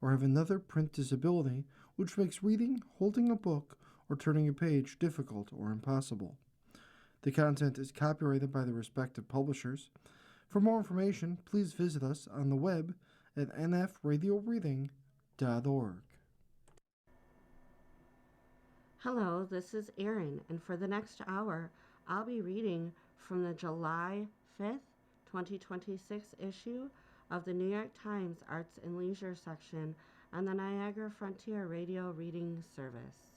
or have another print disability which makes reading, holding a book, or turning a page difficult or impossible. The content is copyrighted by the respective publishers. For more information, please visit us on the web at nfradioreading.org. Hello, this is Erin, and for the next hour, I'll be reading from the July 5th, 2026 issue of the New York Times Arts and Leisure section on the Niagara Frontier Radio Reading Service.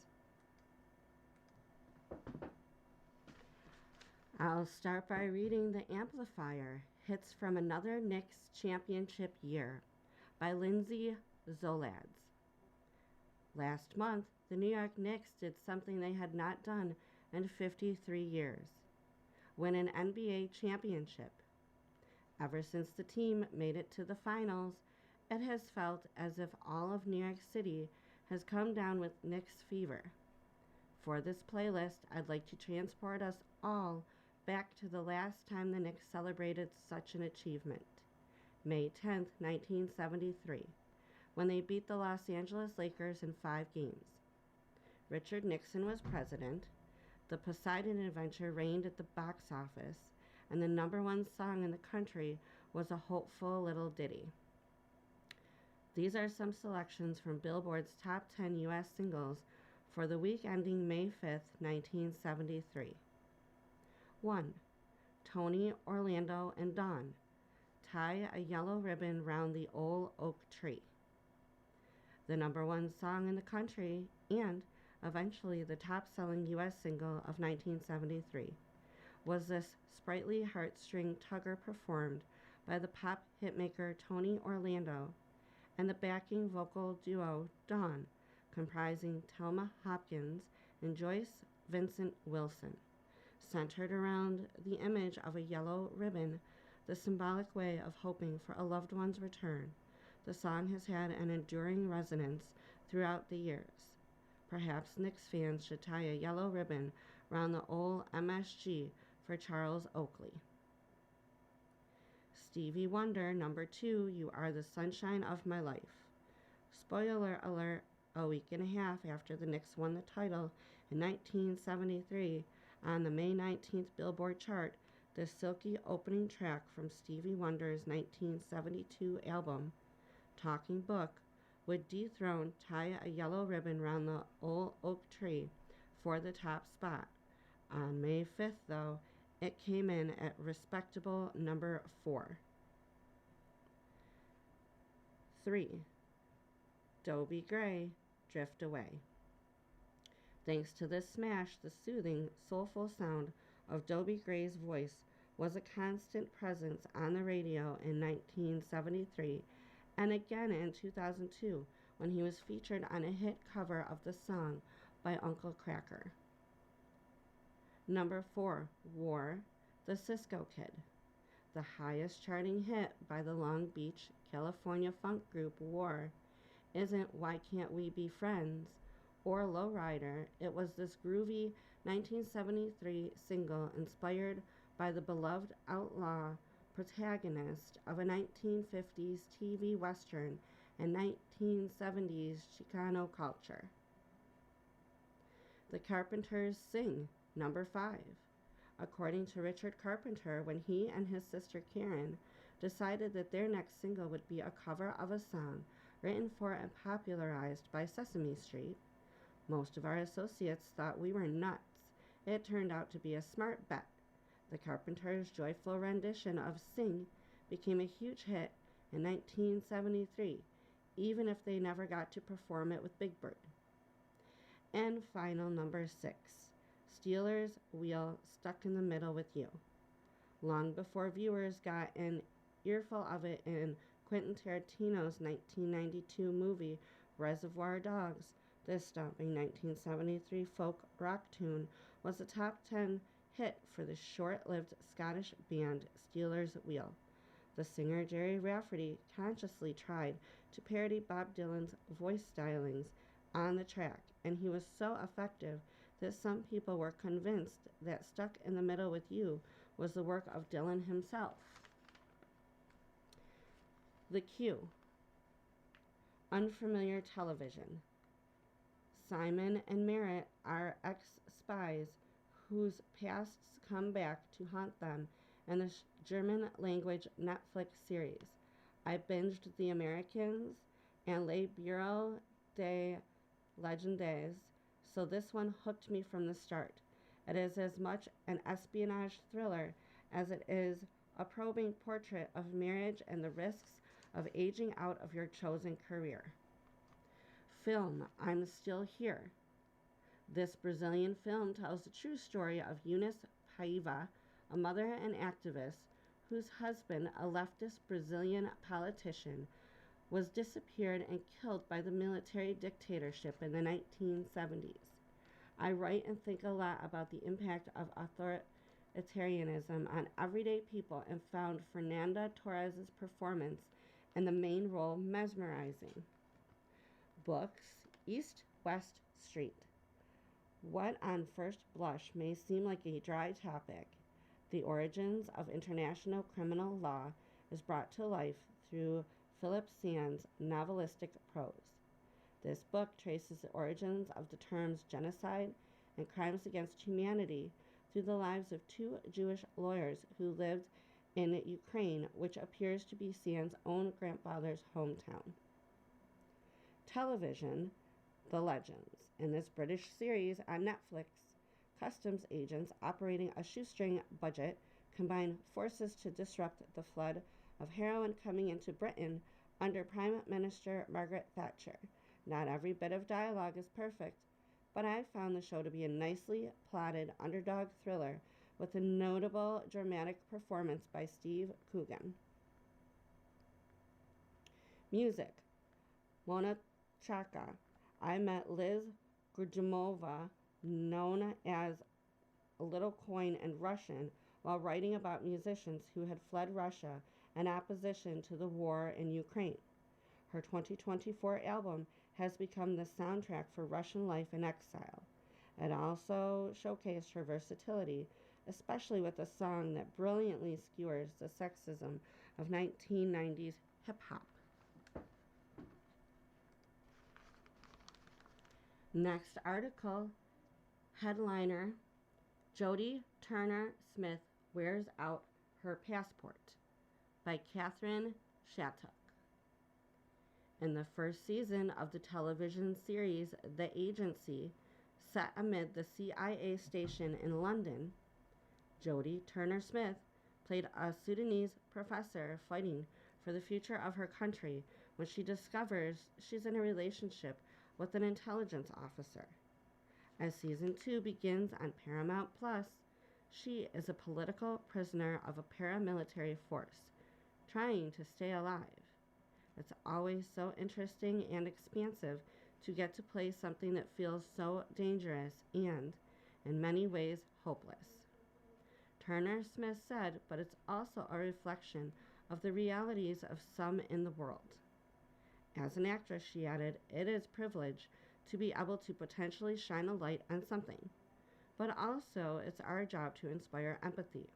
I'll start by reading The Amplifier, Hits from Another Knicks Championship Year by Lindsay Zolads. Last month, the New York Knicks did something they had not done in 53 years, win an NBA championship. Ever since the team made it to the finals, it has felt as if all of New York City has come down with Knicks fever. For this playlist, I'd like to transport us all back to the last time the Knicks celebrated such an achievement, May 10th, 1973, when they beat the Los Angeles Lakers in 5 games. Richard Nixon was president, the Poseidon Adventure reigned at the box office, and the number one song in the country was a hopeful little ditty. These are some selections from Billboard's top 10 U.S. singles for the week ending May 5th, 1973. 1. Tony, Orlando, and Dawn, Tie a Yellow Ribbon Round the Old Oak Tree. The number one song in the country and eventually the top-selling U.S. single of 1973, was this sprightly heartstring tugger performed by the pop hitmaker Tony Orlando and the backing vocal duo Dawn, comprising Thelma Hopkins and Joyce Vincent Wilson, centered around the image of a yellow ribbon, the symbolic way of hoping for a loved one's return. The song has had an enduring resonance throughout the years. Perhaps Knicks fans should tie a yellow ribbon around the old MSG for Charles Oakley. Stevie Wonder, number 2, You Are the Sunshine of My Life. Spoiler alert, a week and a half after the Knicks won the title in 1973, on the May 19th Billboard chart, the silky opening track from Stevie Wonder's 1972 album, Talking Book, would dethrone Tie a Yellow Ribbon Round the Old Oak Tree for the top spot. On May 5th, though, it came in at respectable number 4. 3. Dobie Gray, Drift Away. Thanks to this smash, the soothing, soulful sound of Dobie Gray's voice was a constant presence on the radio in 1973 and again in 2002 when he was featured on a hit cover of the song by Uncle Kracker. Number 4, War, The Cisco Kid. The highest charting hit by the Long Beach, California funk group War isn't Why Can't We Be Friends or Lowrider. It was this groovy 1973 single inspired by the beloved outlaw protagonist of a 1950s TV Western and 1970s Chicano culture. The Carpenters Sing, number 5. According to Richard Carpenter, when he and his sister Karen decided that their next single would be a cover of a song written for and popularized by Sesame Street, most of our associates thought we were nuts. It turned out to be a smart bet. The Carpenters' joyful rendition of Sing became a huge hit in 1973, even if they never got to perform it with Big Bird. And final number 6, Steelers' Wheel, Stuck in the Middle with You. Long before viewers got an earful of it in Quentin Tarantino's 1992 movie Reservoir Dogs, this stomping 1973 folk rock tune was a top 10 hit for the short-lived Scottish band Steelers Wheel. The singer Jerry Rafferty consciously tried to parody Bob Dylan's voice stylings on the track, and he was so effective that some people were convinced that Stuck in the Middle with You was the work of Dylan himself. The Cue. Unfamiliar television. Simon and Merritt are ex-spies whose pasts come back to haunt them in the German language Netflix series. I binged The Americans and Le Bureau des Legendes, so this one hooked me from the start. It is as much an espionage thriller as it is a probing portrait of marriage and the risks of aging out of your chosen career. Film I'm Still Here. This Brazilian film tells the true story of Eunice Paiva, a mother and activist whose husband, a leftist Brazilian politician, was disappeared and killed by the military dictatorship in the 1970s. I write and think a lot about the impact of authoritarianism on everyday people and found Fernanda Torres' performance in the main role mesmerizing. Books, East West Street. What on first blush may seem like a dry topic, the origins of international criminal law is brought to life through Philip Sands' novelistic prose. This book traces the origins of the terms genocide and crimes against humanity through the lives of two Jewish lawyers who lived in Ukraine, which appears to be Sands' own grandfather's hometown. Television, The Legends. In this British series on Netflix, customs agents operating a shoestring budget combine forces to disrupt the flood of heroin coming into Britain under Prime Minister Margaret Thatcher. Not every bit of dialogue is perfect, but I found the show to be a nicely plotted underdog thriller with a notable dramatic performance by Steve Coogan. Music. Mona Chaka. I met Liz Gurjumova, known as Little Coin in Russian, while writing about musicians who had fled Russia in opposition to the war in Ukraine. Her 2024 album has become the soundtrack for Russian life in exile. It also showcased her versatility, especially with a song that brilliantly skewers the sexism of 1990s hip hop. Next article, headliner, Jodie Turner-Smith wears out her passport, by Catherine Shattuck. In the first season of the television series The Agency, set amid the CIA station in London, Jodie Turner-Smith played a Sudanese professor fighting for the future of her country when she discovers she's in a relationship with an intelligence officer. As season 2 begins on Paramount Plus, she is a political prisoner of a paramilitary force, trying to stay alive. It's always so interesting and expansive to get to play something that feels so dangerous and, in many ways, hopeless. Turner-Smith said, but it's also a reflection of the realities of some in the world. As an actress, she added, it is privilege to be able to potentially shine a light on something. But also, it's our job to inspire empathy,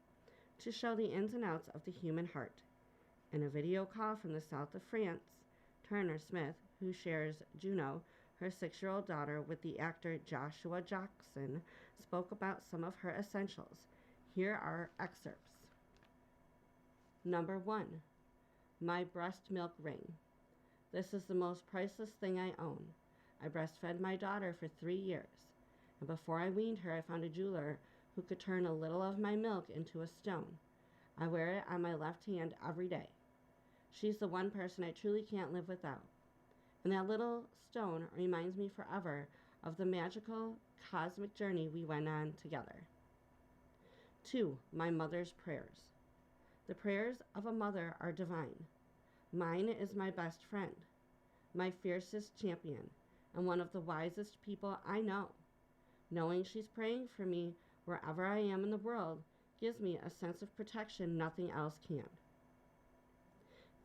to show the ins and outs of the human heart. In a video call from the south of France, Turner-Smith, who shares Juno, her 6-year-old daughter, with the actor Joshua Jackson, spoke about some of her essentials. Here are excerpts. Number 1. My breast milk ring. This is the most priceless thing I own. I breastfed my daughter for 3 years, and before I weaned her, I found a jeweler who could turn a little of my milk into a stone. I wear it on my left hand every day. She's the one person I truly can't live without. And that little stone reminds me forever of the magical cosmic journey we went on together. 2. My mother's prayers. The prayers of a mother are divine. Mine is my best friend, my fiercest champion, and one of the wisest people I know. Knowing she's praying for me wherever I am in the world gives me a sense of protection nothing else can.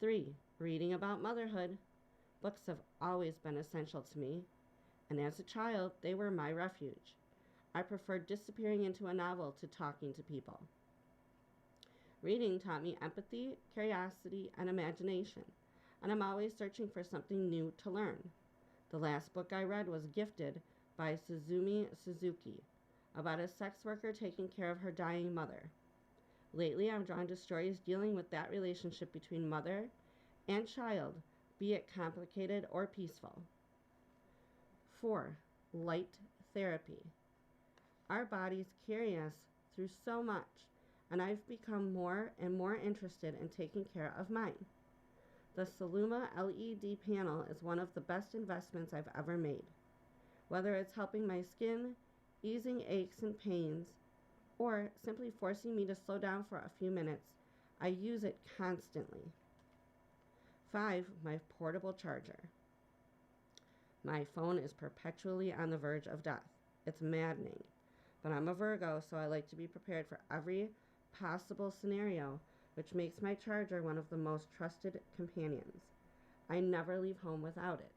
3. Reading about motherhood. Books have always been essential to me, and as a child, they were my refuge. I preferred disappearing into a novel to talking to people. Reading taught me empathy, curiosity, and imagination. and I'm always searching for something new to learn. The last book I read was Gifted by Suzumi Suzuki, about a sex worker taking care of her dying mother. Lately, I'm drawn to stories dealing with that relationship between mother and child, be it complicated or peaceful. 4. Light therapy. Our bodies carry us through so much, and I've become more and more interested in taking care of mine. The Saluma LED panel is one of the best investments I've ever made. Whether it's helping my skin, easing aches and pains, or simply forcing me to slow down for a few minutes, I use it constantly. 5. My portable charger. My phone is perpetually on the verge of death. It's maddening. But I'm a Virgo, so I like to be prepared for every possible scenario, which makes my charger one of the most trusted companions. I never leave home without it.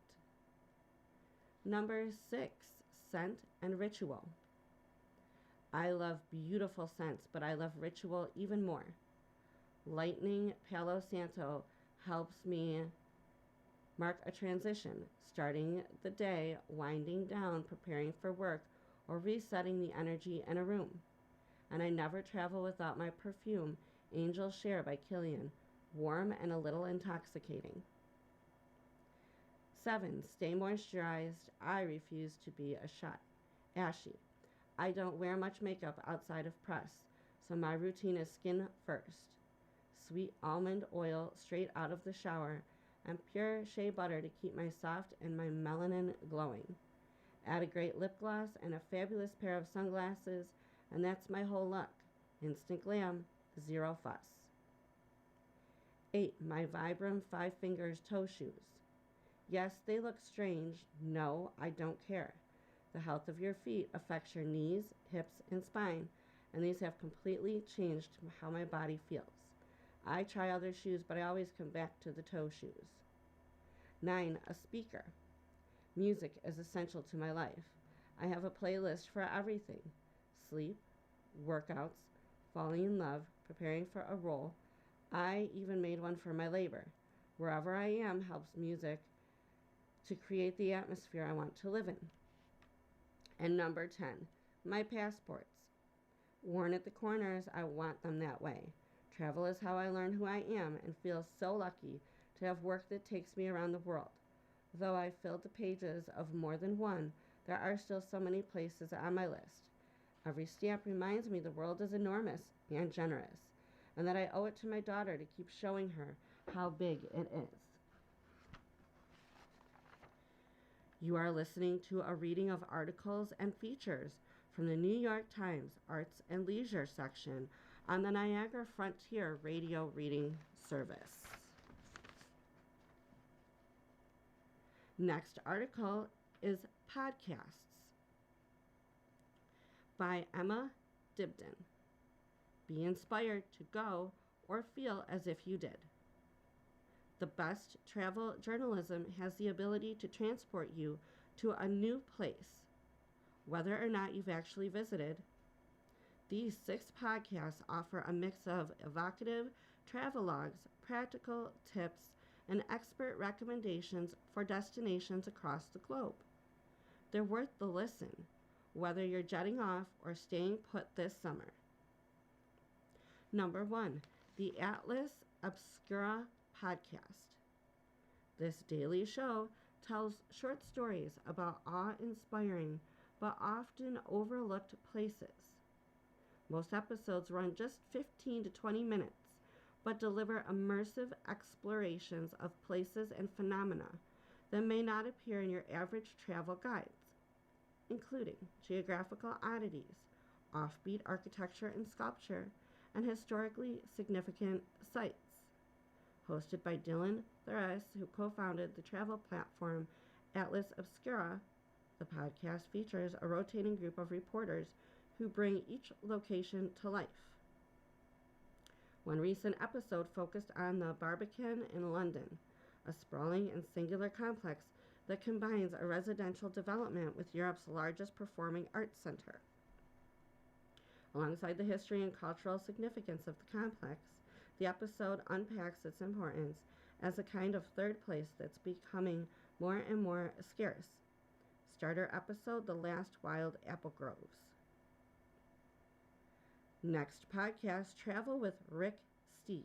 Number 6. Scent and ritual. I love beautiful scents, but I love ritual even more. Lightning Palo Santo helps me mark a transition, starting the day, winding down, preparing for work, or resetting the energy in a room. And I never travel without my perfume, Angel Share by Kilian, warm and a little intoxicating. 7. Stay moisturized. I refuse to be ashy. I don't wear much makeup outside of press, so my routine is skin first. Sweet almond oil straight out of the shower, and pure shea butter to keep my soft and my melanin glowing. Add a great lip gloss and a fabulous pair of sunglasses, and that's my whole look. Instant glam, zero fuss. 8. My Vibram 5 Fingers toe shoes. Yes, they look strange. No, I don't care. The health of your feet affects your knees, hips, and spine, and these have completely changed how my body feels. I try other shoes, but I always come back to the toe shoes. 9. A speaker. Music is essential to my life. I have a playlist for everything: sleep, workouts, falling in love, preparing for a role. I even made one for my labor. Wherever I am helps music to create the atmosphere I want to live in. And number 10, my passports. Worn at the corners, I want them that way. Travel is how I learn who I am, and feel so lucky to have work that takes me around the world. Though I filled the pages of more than one, there are still so many places on my list. Every stamp reminds me the world is enormous and generous, and that I owe it to my daughter to keep showing her how big it is. You are listening to a reading of articles and features from the New York Times Arts and Leisure section on the Niagara Frontier Radio Reading Service. Next article is Podcasts by Emma Dibden. Be inspired to go or feel as if you did. The best travel journalism has the ability to transport you to a new place, whether or not you've actually visited. These 6 podcasts offer a mix of evocative travelogues, practical tips, and expert recommendations for destinations across the globe. They're worth the listen, whether you're jetting off or staying put this summer. Number 1, the Atlas Obscura podcast. This daily show tells short stories about awe-inspiring but often overlooked places. Most episodes run just 15 to 20 minutes, but deliver immersive explorations of places and phenomena that may not appear in your average travel guides, including geographical oddities, offbeat architecture and sculpture, and historically significant sites. Hosted by Dylan Thuras, who co-founded the travel platform Atlas Obscura, the podcast features a rotating group of reporters who bring each location to life. One recent episode focused on the Barbican in London, a sprawling and singular complex that combines a residential development with Europe's largest performing arts center. Alongside the history and cultural significance of the complex, the episode unpacks its importance as a kind of third place that's becoming more and more scarce. Starter episode: The Last Wild Apple Groves. Next podcast: Travel with Rick Steves.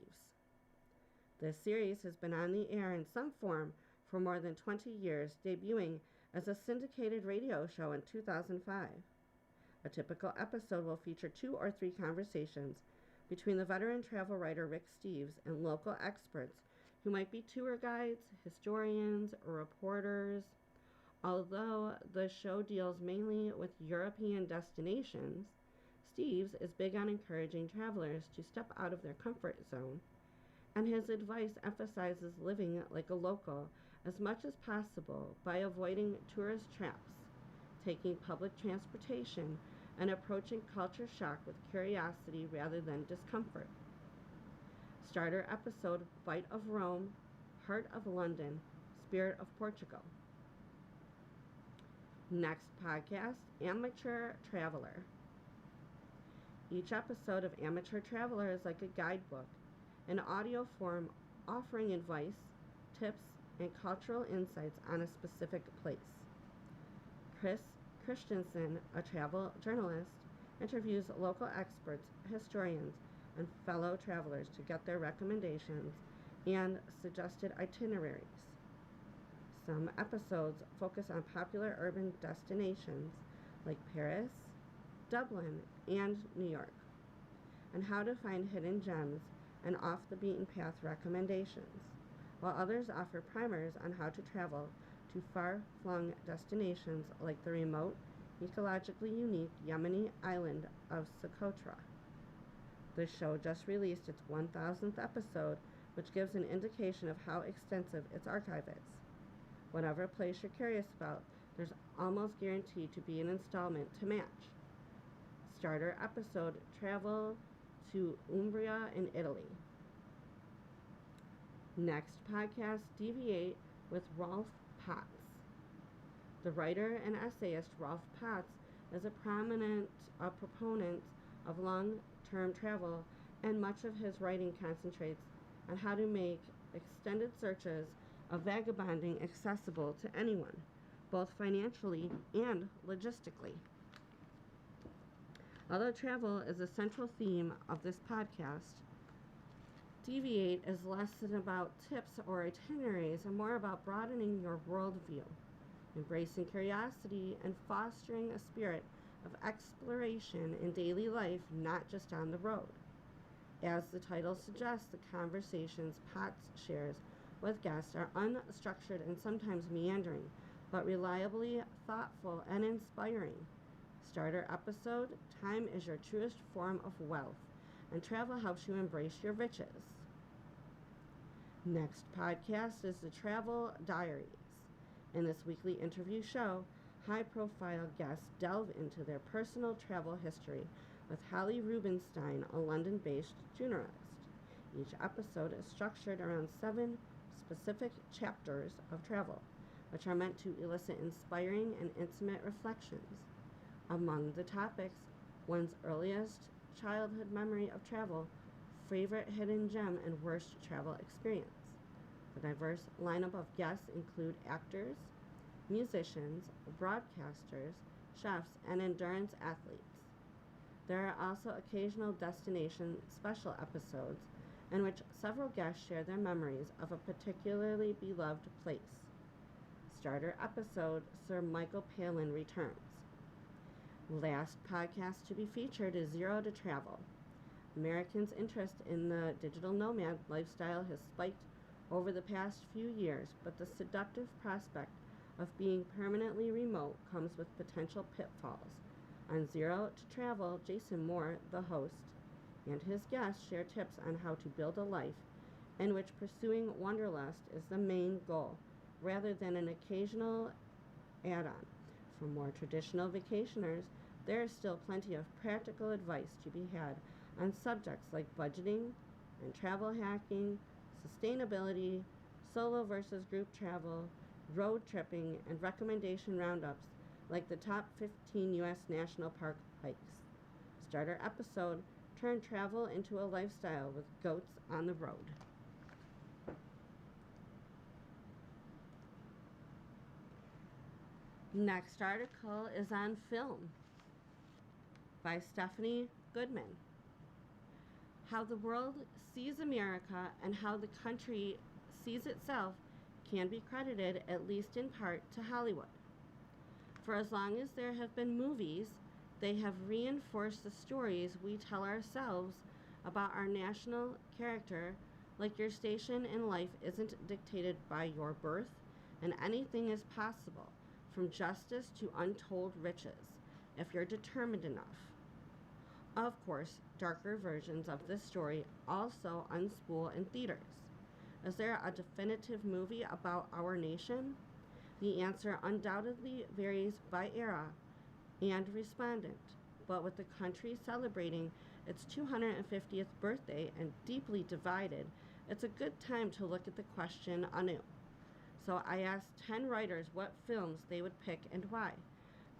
This series has been on the air in some form for more than 20 years, debuting as a syndicated radio show in 2005. A typical episode will feature 2 or 3 conversations between the veteran travel writer Rick Steves and local experts who might be tour guides, historians, or reporters. Although the show deals mainly with European destinations, Steves is big on encouraging travelers to step out of their comfort zone, and his advice emphasizes living like a local as much as possible by avoiding tourist traps, taking public transportation, and approaching culture shock with curiosity rather than discomfort. Starter episode: Bite of Rome, Heart of London, Spirit of Portugal. Next podcast: Amateur Traveler. Each episode of Amateur Traveler is like a guidebook, an audio form offering advice, tips, and cultural insights on a specific place. Chris Christensen, a travel journalist, interviews local experts, historians, and fellow travelers to get their recommendations and suggested itineraries. Some episodes focus on popular urban destinations like Paris, Dublin, and New York, and how to find hidden gems and off-the-beaten-path recommendations, while others offer primers on how to travel to far-flung destinations like the remote, ecologically unique Yemeni island of Socotra. The show just released its 1000th episode, which gives an indication of how extensive its archive is. Whatever place you're curious about, there's almost guaranteed to be an installment to match. Starter episode: Travel to Umbria in Italy. Next podcast: Deviate with Rolf Potts. The writer and essayist Rolf Potts is a proponent of long-term travel, and much of his writing concentrates on how to make extended searches of vagabonding accessible to anyone, both financially and logistically. Although travel is a central theme of this podcast, Deviate is less than about tips or itineraries and more about broadening your worldview, embracing curiosity, and fostering a spirit of exploration in daily life, not just on the road. As the title suggests, the conversations Potts shares with guests are unstructured and sometimes meandering, but reliably thoughtful and inspiring. Starter episode: Time is your truest form of wealth, and travel helps you embrace your riches. Next podcast is the Travel Diaries. In this weekly interview show, high-profile guests delve into their personal travel history with Holly Rubenstein, a London-based journalist. Each episode is structured around 7 specific chapters of travel, which are meant to elicit inspiring and intimate reflections. Among the topics, one's earliest childhood memory of travel, favorite hidden gem, and worst travel experience. The diverse lineup of guests include actors, musicians, broadcasters, chefs, and endurance athletes. There are also occasional destination special episodes in which several guests share their memories of a particularly beloved place. Starter episode: Sir Michael Palin returns. Last podcast to be featured is Zero to Travel. Americans' interest in the digital nomad lifestyle has spiked over the past few years, but the seductive prospect of being permanently remote comes with potential pitfalls. On Zero to Travel, Jason Moore, the host, and his guests share tips on how to build a life in which pursuing wanderlust is the main goal, rather than an occasional add-on. For more traditional vacationers, there is still plenty of practical advice to be had on subjects like budgeting and travel hacking, sustainability, solo versus group travel, road tripping, and recommendation roundups like the top 15 U.S. national park hikes. Starter episode: Turn travel into a lifestyle with Goats on the Road. Next article is on film by Stephanie Goodman. How the world sees America and how the country sees itself can be credited, at least in part, to Hollywood. For as long as there have been movies, they have reinforced the stories we tell ourselves about our national character, like your station in life isn't dictated by your birth, and anything is possible, from justice to untold riches, if you're determined enough. Of course, darker versions of this story also unspool in theaters. Is there a definitive movie about our nation? The answer undoubtedly varies by era and respondent, but with the country celebrating its 250th birthday and deeply divided, it's a good time to look at the question anew. So I asked 10 writers what films they would pick and why.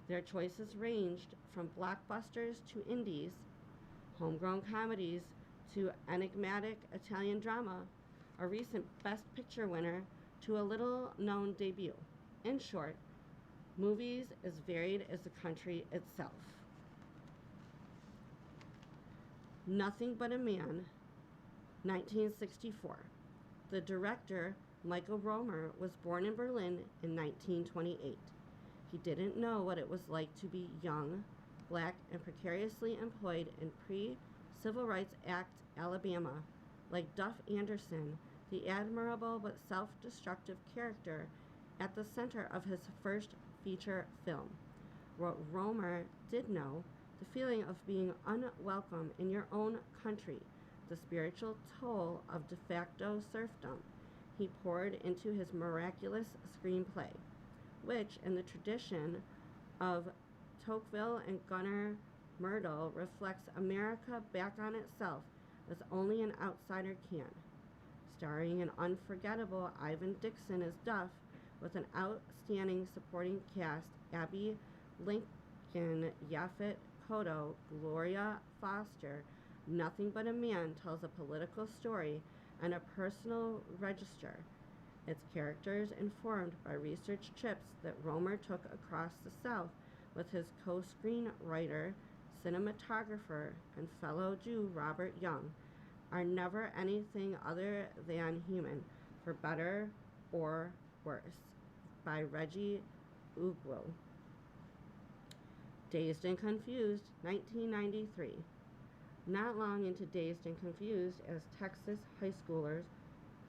Their choices ranged from blockbusters to indies, homegrown comedies to enigmatic Italian drama, a recent Best Picture winner to a little-known debut. In short, movies as varied as the country itself. Nothing But a Man, 1964. The director, Michael Romer, was born in Berlin in 1928. He didn't know what it was like to be young, black, and precariously employed in pre-Civil Rights Act Alabama. Like Duff Anderson, the admirable but self-destructive character at the center of his first feature film. What Romer did know, the feeling of being unwelcome in your own country, the spiritual toll of de facto serfdom, he poured into his miraculous screenplay, which, in the tradition of Tocqueville and Gunnar Myrdal, reflects America back on itself as only an outsider can. Starring an unforgettable Ivan Dixon as Duff, with an outstanding supporting cast, Abby Lincoln, Yaphet Kotto, Gloria Foster, Nothing But a Man tells a political story and a personal register, its characters informed by research trips that Romer took across the South with his co-screenwriter, cinematographer, and fellow Jew Robert Young, are never anything other than human, for better or worse, by Reggie Ugwu. Dazed and Confused, 1993. Not long into Dazed and Confused, as Texas high schoolers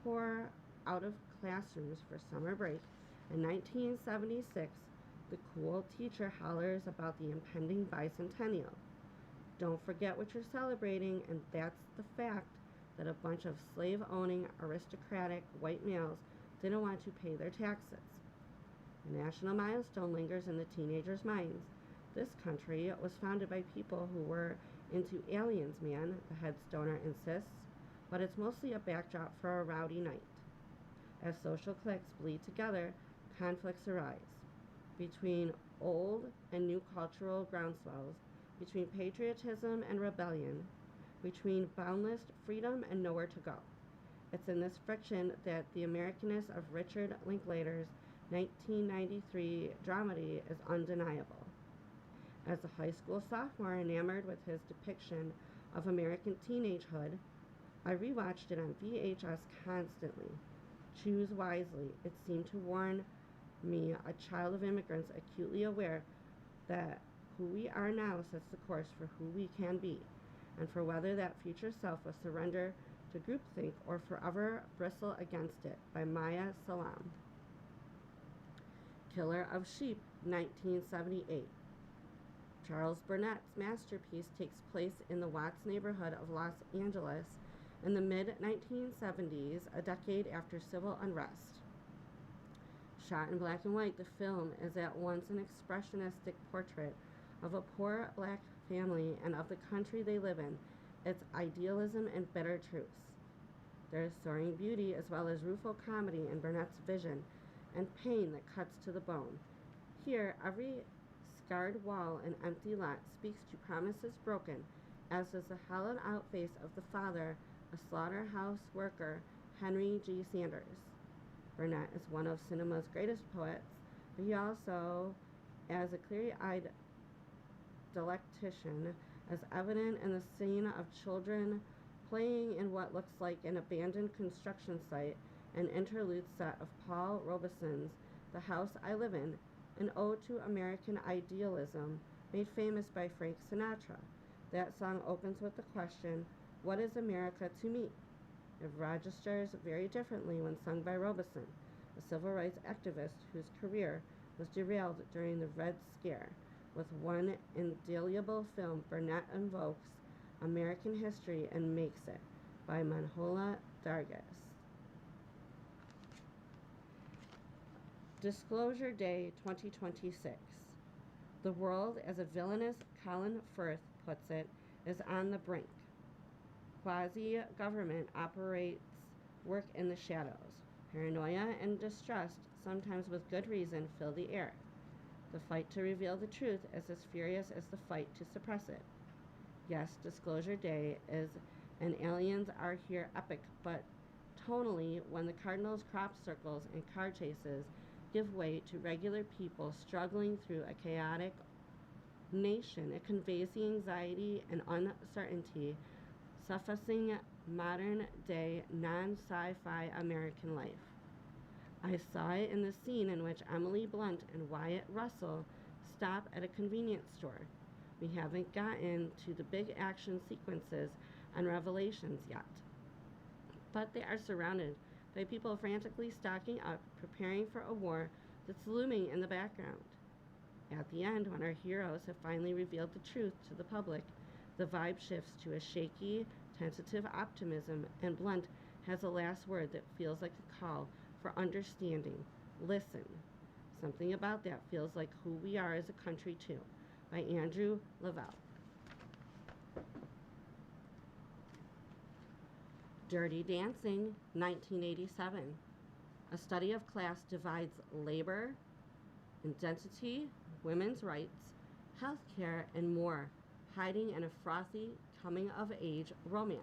pour out of classrooms for summer break, in 1976, the cool teacher hollers about the impending bicentennial. Don't forget what you're celebrating, and that's the fact that a bunch of slave-owning, aristocratic white males didn't want to pay their taxes. A national milestone lingers in the teenagers' minds. This country was founded by people who were into aliens, man, the headstoner insists, but it's mostly a backdrop for a rowdy night. As social cliques bleed together, conflicts arise between old and new cultural groundswells, between patriotism and rebellion, between boundless freedom and nowhere to go. It's in this friction that the Americanness of Richard Linklater's 1993 dramedy is undeniable. As a high school sophomore enamored with his depiction of American teenagehood, I rewatched it on VHS constantly. Choose wisely. It seemed to warn me, a child of immigrants acutely aware that who we are now sets the course for who we can be, and for whether that future self will surrender to groupthink or forever bristle against it, by Maya Salam. Killer of Sheep, 1978. Charles Burnett's masterpiece takes place in the Watts neighborhood of Los Angeles in the mid-1970s, a decade after civil unrest. Shot in black and white, the film is at once an expressionistic portrait of a poor black family and of the country they live in, its idealism and bitter truths. There is soaring beauty as well as rueful comedy in Burnett's vision, and pain that cuts to the bone. Here, every scarred wall and empty lot speaks to promises broken, as does the hollowed-out face of the father, a slaughterhouse worker, Henry G. Sanders. Burnett is one of cinema's greatest poets, but he also as a clear-eyed delectation, as evident in the scene of children playing in what looks like an abandoned construction site, an interlude set of Paul Robeson's The House I Live In, an ode to American idealism made famous by Frank Sinatra. That song opens with the question, "What is America to me?" It registers very differently when sung by Robeson, a civil rights activist whose career was derailed during the Red Scare. With one indelible film, Burnett invokes American history and makes it, by Manhola Dargis. Disclosure Day 2026. The world, as a villainous Colin Firth puts it, is on the brink. Quasi-government operates work in the shadows. Paranoia and distrust, sometimes with good reason, fill the air. The fight to reveal the truth is as furious as the fight to suppress it. Yes, Disclosure Day is an Aliens Are Here epic, but tonally, when the Cardinals' crop circles and car chases give way to regular people struggling through a chaotic nation, it conveys the anxiety and uncertainty sufficing modern-day non-sci-fi American life. I saw it in the scene in which Emily Blunt and Wyatt Russell stop at a convenience store. We haven't gotten to the big action sequences and revelations yet, but they are surrounded by people frantically stocking up, preparing for a war that's looming in the background. At the end, when our heroes have finally revealed the truth to the public, the vibe shifts to a shaky, tentative optimism, and Blunt has a last word that feels like a call for understanding. Listen. Something about that feels like who we are as a country, too. By Andrew Lavelle. Dirty Dancing, 1987. A study of class divides labor, identity, women's rights, healthcare, and more, hiding in a frothy coming-of-age romance.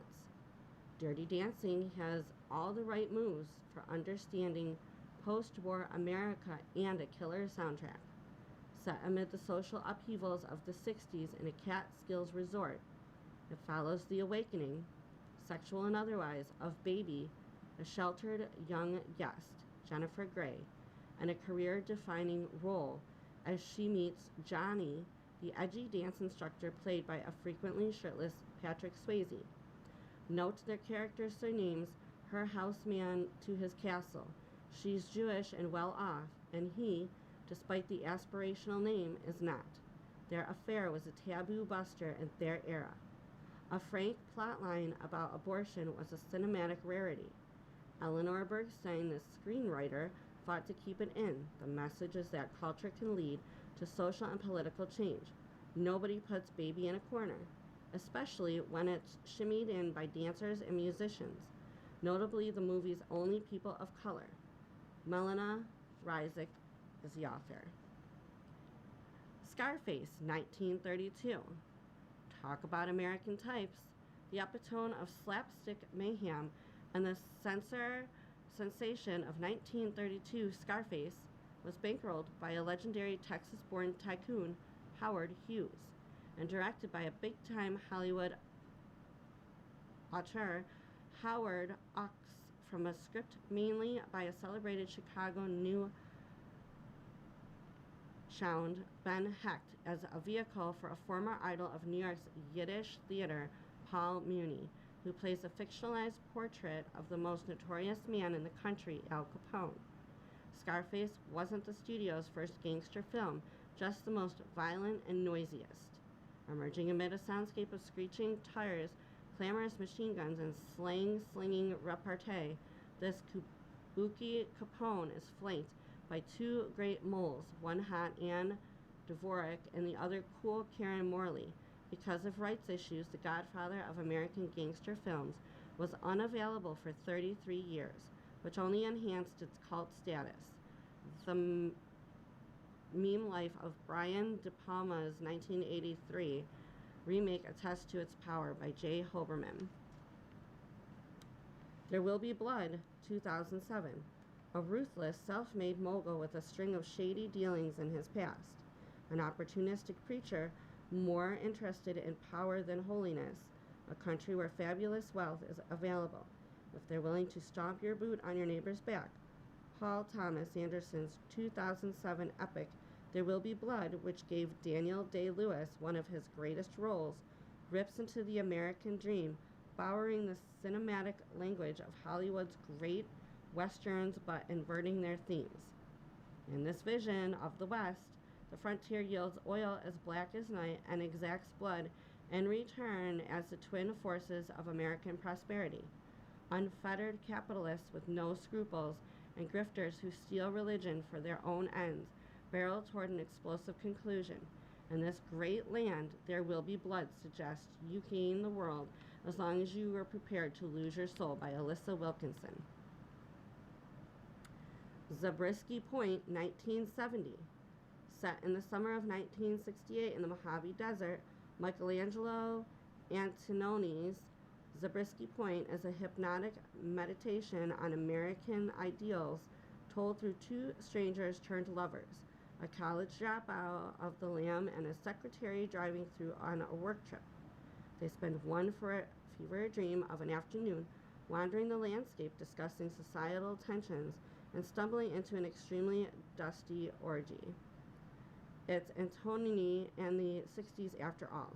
Dirty Dancing has all the right moves for understanding post-war America and a killer soundtrack. Set amid the social upheavals of the 60s in a Catskills resort, it follows the awakening, sexual and otherwise, of Baby, a sheltered young guest, Jennifer Grey, and a career-defining role as she meets Johnny, the edgy dance instructor played by a frequently shirtless Patrick Swayze. Note their characters' surnames, her houseman to his castle. She's Jewish and well off, and he, despite the aspirational name, is not. Their affair was a taboo buster in their era. A frank plotline about abortion was a cinematic rarity. Eleanor Bergstein, the screenwriter, fought to keep it in. The message is that culture can lead to social and political change. Nobody puts Baby in a corner, especially when it's shimmied in by dancers and musicians, notably the movie's only people of color. Melina Ryzik is the author. Scarface, 1932. Talk about American types. The epitome of slapstick mayhem and the sensation of 1932, Scarface was bankrolled by a legendary Texas-born tycoon, Howard Hughes, and directed by a big-time Hollywood auteur, Howard Hawks, from a script mainly by a celebrated Chicago new Sound Ben Hecht as a vehicle for a former idol of New York's Yiddish theater, Paul Muni, who plays a fictionalized portrait of the most notorious man in the country, Al Capone. Scarface wasn't the studio's first gangster film, just the most violent and noisiest. Emerging amid a soundscape of screeching tires, clamorous machine guns, and slinging repartee, this Kabuki Capone is flanked by two great moles, one hot Anne Dvorak and the other cool Karen Morley. Because of rights issues, the godfather of American gangster films was unavailable for 33 years, which only enhanced its cult status. The meme life of Brian De Palma's 1983 remake attests to its power by Jay Hoberman. There Will Be Blood, 2007. A ruthless, self-made mogul with a string of shady dealings in his past an opportunistic preacher more interested in power than holiness, a country where fabulous wealth is available if they're willing to stomp your boot on your neighbor's back. Paul Thomas Anderson's 2007 epic There Will Be Blood, which gave Daniel Day-Lewis one of his greatest roles, rips into the American dream, borrowing the cinematic language of Hollywood's great westerns but inverting their themes. In this vision of the West, the frontier yields oil as black as night and exacts blood in return as the twin forces of American prosperity. Unfettered capitalists with no scruples and grifters who steal religion for their own ends barrel toward an explosive conclusion. In this great land, there will be blood suggests you gain the world as long as you are prepared to lose your soul, by Alyssa Wilkinson. Zabriskie Point, 1970. Set in the summer of 1968 in the Mojave Desert, Michelangelo Antonioni's Zabriskie Point is a hypnotic meditation on American ideals told through two strangers turned lovers, a college dropout of the Lamb and a secretary driving through on a work trip. They spend one fever dream of an afternoon wandering the landscape, discussing societal tensions and stumbling into an extremely dusty orgy. It's Antonioni and the 60s after all.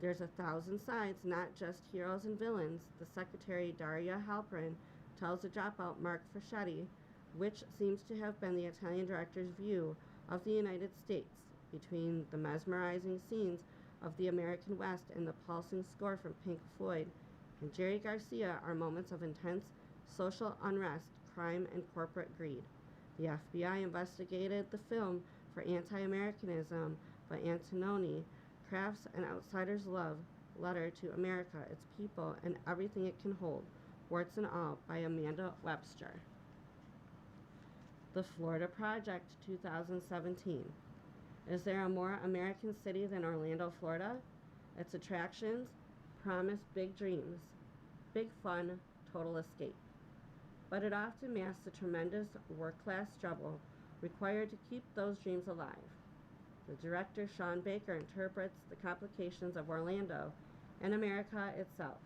There's 1,000 sides, not just heroes and villains. The secretary, Daria Halperin, tells the dropout, Mark Fischetti, which seems to have been the Italian director's view of the United States, between the mesmerizing scenes of the American West and the pulsing score from Pink Floyd and Jerry Garcia are moments of intense social unrest, crime, and corporate greed. The FBI investigated the film for anti-Americanism, but Antonioni crafts an outsider's love letter to America, its people, and everything it can hold, warts and all, by Amanda Webster. The Florida Project, 2017. Is there a more American city than Orlando, Florida? Its attractions promise big dreams, big fun, total escape. But it often masks the tremendous work-class struggle required to keep those dreams alive. The director, Sean Baker, interprets the complications of Orlando and America itself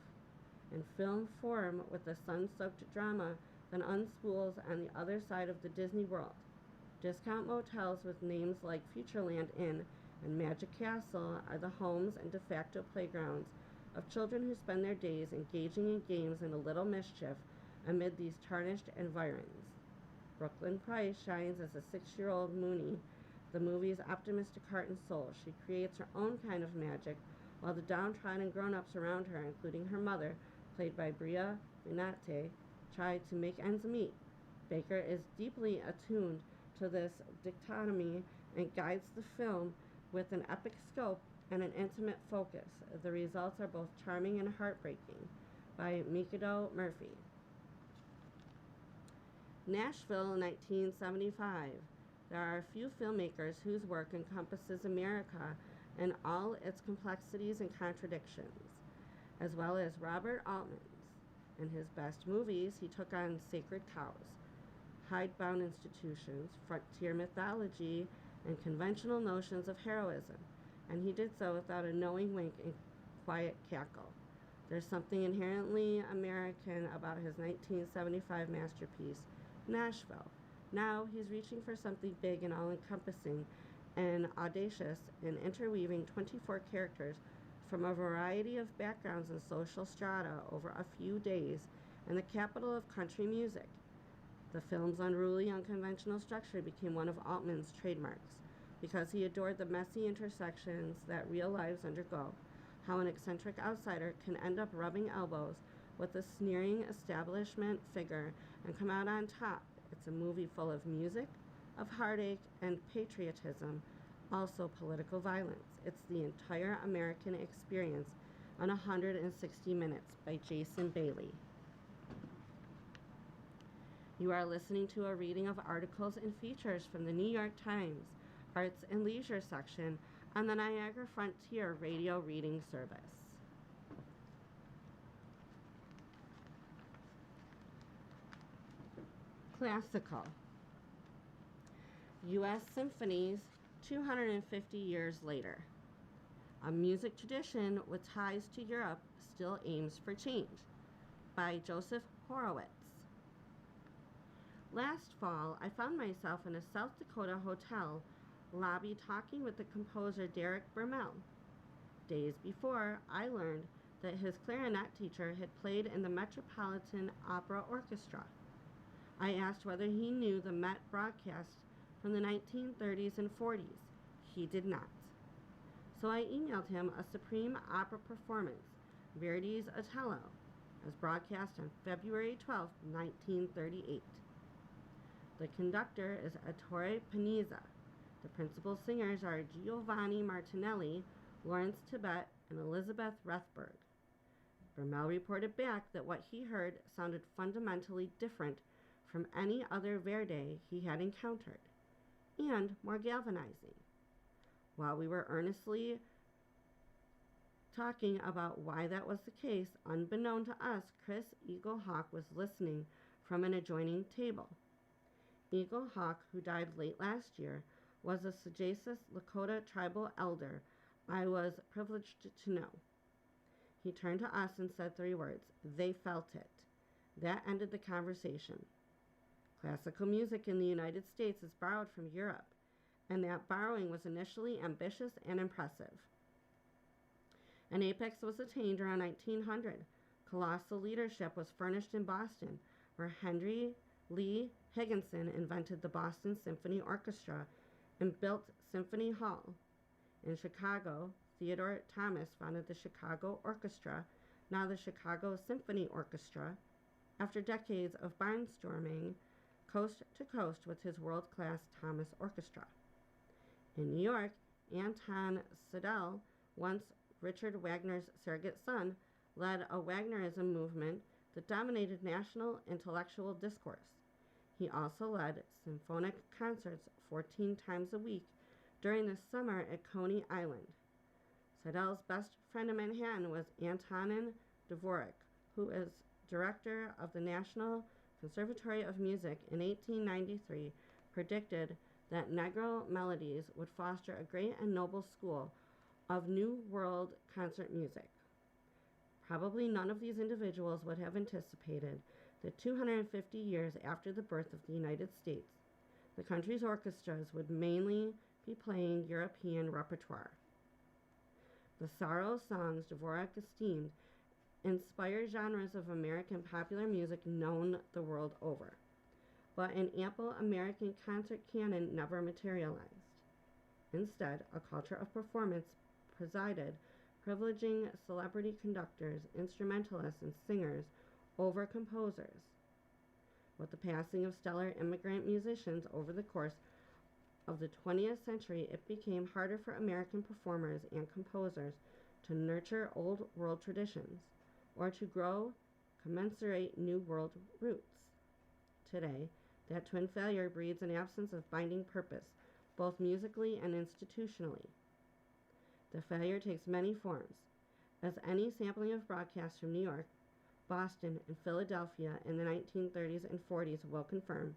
in film form with a sun-soaked drama that unspools on the other side of the Disney World. Discount motels with names like Futureland Inn and Magic Castle are the homes and de facto playgrounds of children who spend their days engaging in games and a little mischief amid these tarnished environs. Brooklyn Price shines as a 6-year-old Mooney, the movie's optimistic heart and soul. She creates her own kind of magic, while the downtrodden grown-ups around her, including her mother, played by Bria Benate, try to make ends meet. Baker is deeply attuned to this dichotomy and guides the film with an epic scope and an intimate focus. The results are both charming and heartbreaking. By Mikado Murphy. Nashville, 1975. There are a few filmmakers whose work encompasses America in all its complexities and contradictions, as well as Robert Altman's. In his best movies, he took on sacred cows, hidebound institutions, frontier mythology, and conventional notions of heroism, and he did so without a knowing wink and quiet cackle. There's something inherently American about his 1975 masterpiece, Nashville. Now he's reaching for something big and all-encompassing and audacious in interweaving 24 characters from a variety of backgrounds and social strata over a few days in the capital of country music. The film's unruly, unconventional structure became one of Altman's trademarks because he adored the messy intersections that real lives undergo, how an eccentric outsider can end up rubbing elbows with a sneering establishment figure and come out on top. It's a movie full of music, of heartache, and patriotism, also political violence. It's the entire American experience on 160 minutes by Jason Bailey. You are listening to a reading of articles and features from the New York Times Arts and Leisure section on the Niagara Frontier Radio Reading Service. Classical. U.S. Symphonies 250 years later. A music tradition with ties to Europe still aims for change, by Joseph Horowitz. Last fall, I found myself in a South Dakota hotel lobby talking with the composer Derek Bermel. Days before, I learned that his clarinet teacher had played in the Metropolitan Opera Orchestra. I asked whether he knew the Met broadcast from the 1930s and 40s. He did not. So I emailed him a supreme opera performance, Verdi's Otello, as broadcast on February 12, 1938. The conductor is Ettore Panizza. The principal singers are Giovanni Martinelli, Lawrence Tibet, and Elizabeth Rethberg. Bermel reported back that what he heard sounded fundamentally different from any other Verdi he had encountered, and more galvanizing. While we were earnestly talking about why that was the case, unbeknown to us, Chris Eaglehawk was listening from an adjoining table. Eaglehawk, who died late last year, was a sagacious Lakota tribal elder I was privileged to know. He turned to us and said 3 words: "They felt it." That ended the conversation. Classical music in the United States is borrowed from Europe, and that borrowing was initially ambitious and impressive. An apex was attained around 1900. Colossal leadership was furnished in Boston, where Henry Lee Higginson invented the Boston Symphony Orchestra and built Symphony Hall. In Chicago, Theodore Thomas founded the Chicago Orchestra, now the Chicago Symphony Orchestra, after decades of barnstorming coast to coast with his world-class Thomas Orchestra. In New York, Anton Seidl, once Richard Wagner's surrogate son, led a Wagnerism movement that dominated national intellectual discourse. He also led symphonic concerts 14 times a week during the summer at Coney Island. Seidl's best friend in Manhattan was Antonin Dvorak, who is director of the National Conservatory of Music in 1893, predicted that Negro Melodies would foster a great and noble school of New World concert music. Probably none of these individuals would have anticipated that 250 years after the birth of the United States, the country's orchestras would mainly be playing European repertoire. The sorrow songs Dvorak esteemed inspired genres of American popular music known the world over, but an ample American concert canon never materialized. Instead, a culture of performance presided, privileging celebrity conductors, instrumentalists, and singers over composers. With the passing of stellar immigrant musicians over the course of the 20th century, it became harder for American performers and composers to nurture old world traditions or to grow commensurate new world roots. Today, that twin failure breeds an absence of binding purpose, both musically and institutionally. The failure takes many forms, as any sampling of broadcasts from New York, Boston, and Philadelphia in the 1930s and 40s will confirm.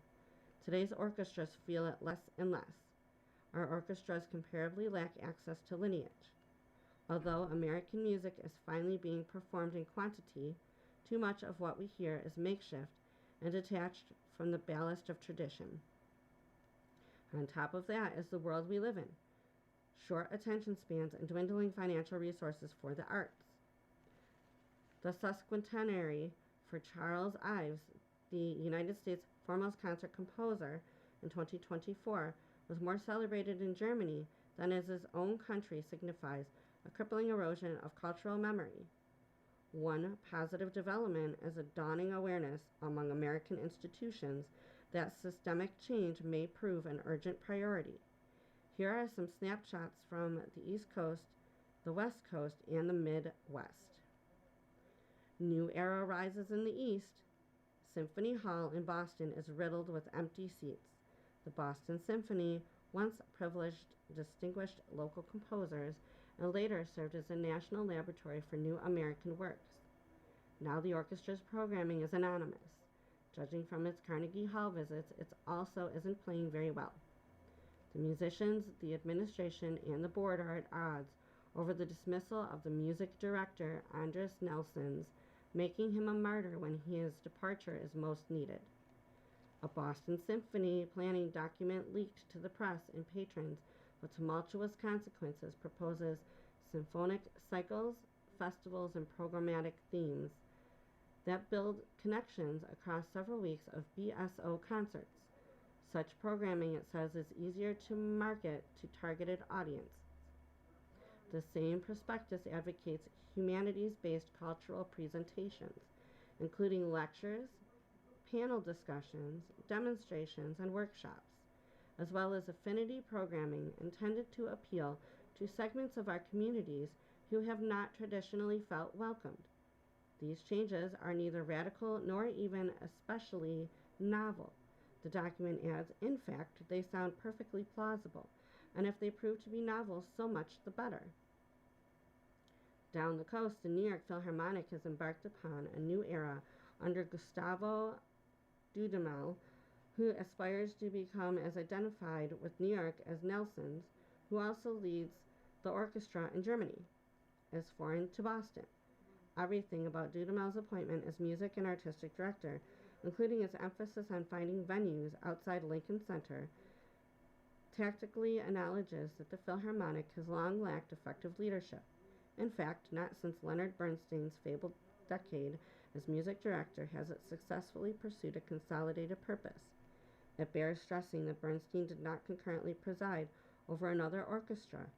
Today's orchestras feel it less and less. Our orchestras comparably lack access to lineage. Although American music is finally being performed in quantity, too much of what we hear is makeshift and detached from the ballast of tradition. On top of that is the world we live in: short attention spans and dwindling financial resources for the arts. The sesquicentenary for Charles Ives, the United States' foremost concert composer, in 2024 was more celebrated in Germany than as his own country signifies a crippling erosion of cultural memory. One positive development is a dawning awareness among American institutions that systemic change may prove an urgent priority. Here are some snapshots from the East Coast, the West Coast, and the Midwest. New era rises in the East. Symphony Hall in Boston is riddled with empty seats. The Boston Symphony once privileged distinguished local composers and later served as a national laboratory for new American works. Now the orchestra's programming is anonymous. Judging from its Carnegie Hall visits, it also isn't playing very well. The musicians, the administration, and the board are at odds over the dismissal of the music director, Andres Nelsons, making him a martyr when his departure is most needed. A Boston Symphony planning document leaked to the press and patrons with tumultuous consequences proposes symphonic cycles, festivals, and programmatic themes that build connections across several weeks of BSO concerts. Such programming, it says, is easier to market to targeted audience. The same prospectus advocates humanities-based cultural presentations, including lectures, panel discussions, demonstrations, and workshops, as well as affinity programming intended to appeal to segments of our communities who have not traditionally felt welcomed. These changes are neither radical nor even especially novel. The document adds, in fact, they sound perfectly plausible, and if they prove to be novel, so much the better. Down the coast, the New York Philharmonic has embarked upon a new era under Gustavo Dudamel, who aspires to become as identified with New York as Nelsons, who also leads the orchestra in Germany, as foreign to Boston. Everything about Dudamel's appointment as music and artistic director, including its emphasis on finding venues outside Lincoln Center, tactically acknowledges that the Philharmonic has long lacked effective leadership. In fact, not since Leonard Bernstein's fabled decade as music director has it successfully pursued a consolidated purpose. It bears stressing that Bernstein did not concurrently preside over another orchestra.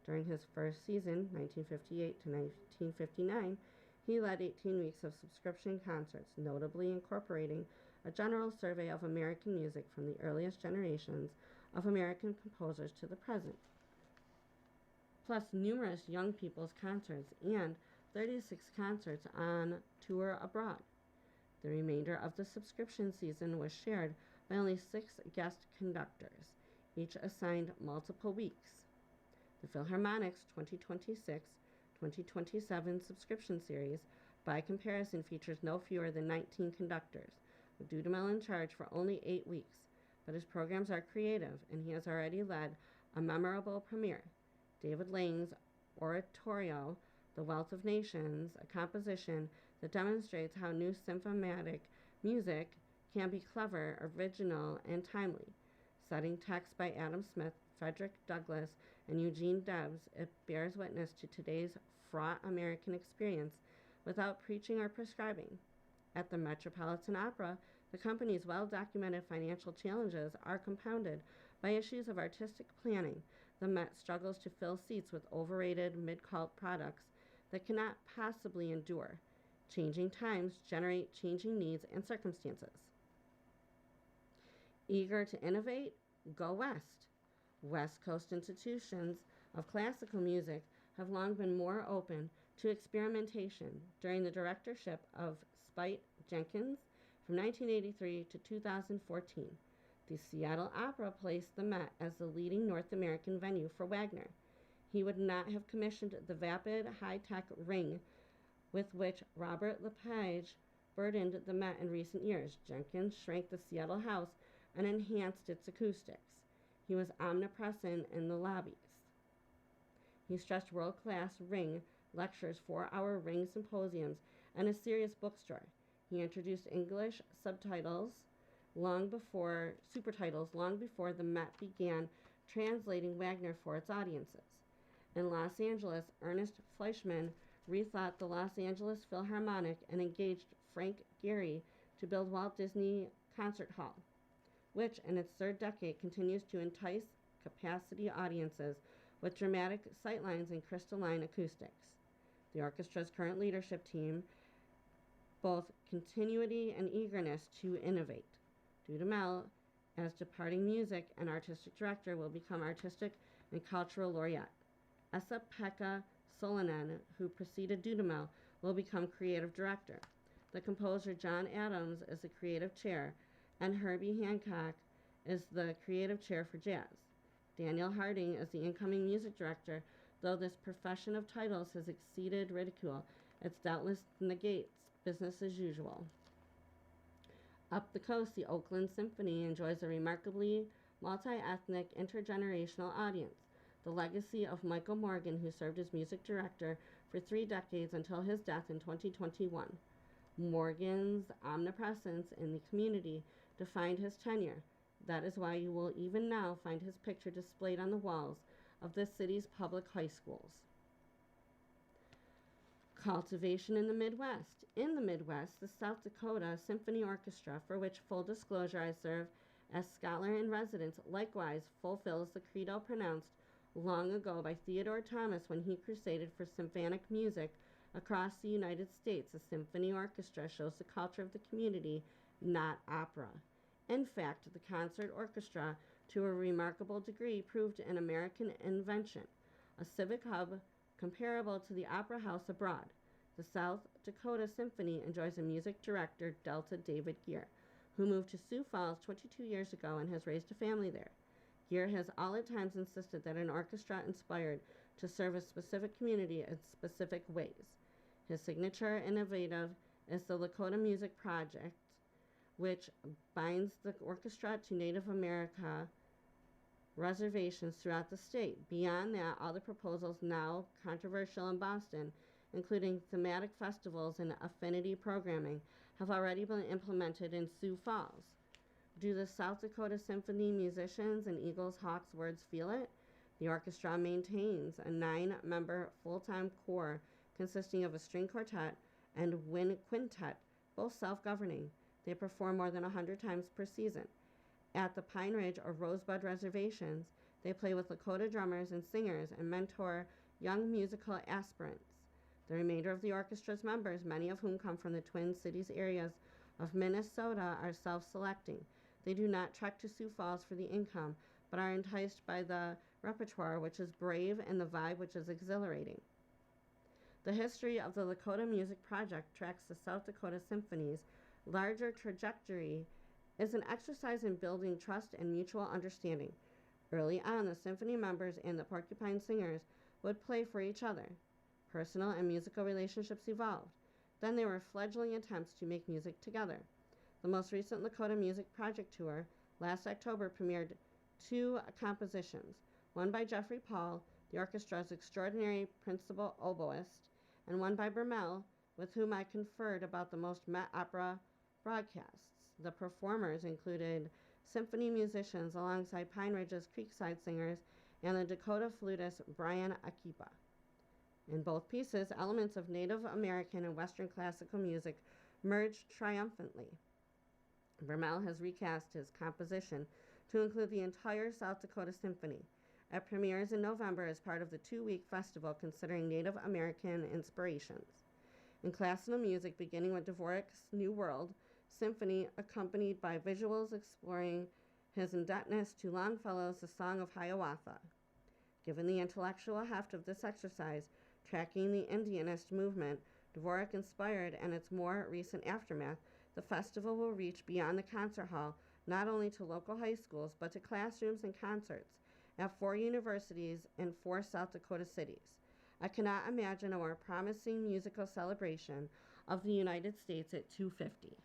During his first season, 1958 to 1959, he led 18 weeks of subscription concerts, notably incorporating a general survey of American music from the earliest generations of American composers to the present, plus numerous young people's concerts and 36 concerts on tour abroad. The remainder of the subscription season was shared by only 6 guest conductors, each assigned multiple weeks. The Philharmonic's 2026-2027 subscription series, by comparison, features no fewer than 19 conductors, with Dudamel in charge for only 8 weeks. But his programs are creative, and he has already led a memorable premiere. David Lang's oratorio, The Wealth of Nations, a composition that demonstrates how new symphonic music can be clever, original, and timely. Setting text by Adam Smith, Frederick Douglass, and Eugene Debs, it bears witness to today's fraught American experience without preaching or prescribing. At the Metropolitan Opera, the company's well-documented financial challenges are compounded by issues of artistic planning. The Met struggles to fill seats with overrated mid-cult products that cannot possibly endure. Changing times generate changing needs and circumstances. Eager to innovate? Go west. West Coast institutions of classical music have long been more open to experimentation. During the directorship of Spite Jenkins from 1983 to 2014, the Seattle Opera placed the Met as the leading North American venue for Wagner. He would not have commissioned the vapid, high-tech Ring with which Robert Lepage burdened the Met in recent years. Jenkins shrank the Seattle house and enhanced its acoustics. He was omnipresent in the lobbies. He stressed world-class Ring lectures, 4-hour Ring symposiums, and a serious bookstore. He introduced English supertitles long before the Met began translating Wagner for its audiences. In Los Angeles, Ernest Fleischmann rethought the Los Angeles Philharmonic and engaged Frank Gehry to build Walt Disney Concert Hall, which in its third decade continues to entice capacity audiences with dramatic sightlines and crystalline acoustics. The orchestra's current leadership team both continuity and eagerness to innovate. Dudamel, as departing music and artistic director, will become artistic and cultural laureate. Esa-Pekka Salonen, who preceded Dudamel, will become creative director. The composer John Adams is the creative chair, and Herbie Hancock is the creative chair for jazz. Daniel Harding is the incoming music director. Though this profession of titles has exceeded ridicule, it doubtless negates business as usual. Up the coast, the Oakland Symphony enjoys a remarkably multi-ethnic, intergenerational audience. The legacy of Michael Morgan, who served as music director for 3 decades until his death in 2021. Morgan's omnipresence in the community defined his tenure. That is why you will even now find his picture displayed on the walls of the city's public high schools. Cultivation in the Midwest. In the Midwest, the South Dakota Symphony Orchestra, for which, full disclosure, I serve as scholar in residence, likewise fulfills the credo pronounced long ago by Theodore Thomas when he crusaded for symphonic music across the United States. A symphony orchestra shows the culture of the community, not opera. In fact, the concert orchestra, to a remarkable degree, proved an American invention, a civic hub comparable to the Opera House abroad. The South Dakota Symphony enjoys a music director, Delta David Geer, who moved to Sioux Falls 22 years ago and has raised a family there. Geer has all at times insisted that an orchestra inspired to serve a specific community in specific ways. His signature innovative is the Lakota Music Project, which binds the orchestra to Native America reservations throughout the state. Beyond that, all the proposals now controversial in Boston, including thematic festivals and affinity programming, have already been implemented in Sioux Falls. Do the South Dakota Symphony musicians and Eagles Hawks words feel it? The orchestra maintains a 9-member full-time corps consisting of a string quartet and wind quintet, both self-governing. They perform more than 100 times per season. At the Pine Ridge or Rosebud reservations, they play with Lakota drummers and singers and mentor young musical aspirants. The remainder of the orchestra's members, many of whom come from the Twin Cities areas of Minnesota, are self-selecting. They do not trek to Sioux Falls for the income, but are enticed by the repertoire, which is brave, and the vibe, which is exhilarating. The history of the Lakota Music Project tracks the South Dakota Symphony's larger trajectory is an exercise in building trust and mutual understanding. Early on, the symphony members and the Porcupine Singers would play for each other. Personal and musical relationships evolved. Then there were fledgling attempts to make music together. The most recent Lakota Music Project tour, last October, premiered 2 compositions, one by Jeffrey Paul, the orchestra's extraordinary principal oboist, and one by Bermel, with whom I conferred about the most Met Opera broadcasts. The performers included symphony musicians alongside Pine Ridge's Creekside Singers and the Dakota flutist Brian Akipa. In both pieces, elements of Native American and Western classical music merged triumphantly. Bermel has recast his composition to include the entire South Dakota Symphony. It premieres in November as part of the 2-week festival considering Native American inspirations. In classical music, beginning with Dvorak's New World Symphony, accompanied by visuals exploring his indebtedness to Longfellow's The Song of Hiawatha. Given the intellectual heft of this exercise, tracking the Indianist movement Dvorak inspired and its more recent aftermath, the festival will reach beyond the concert hall, not only to local high schools, but to classrooms and concerts at 4 universities in 4 South Dakota cities. I cannot imagine a more promising musical celebration of the United States at 250.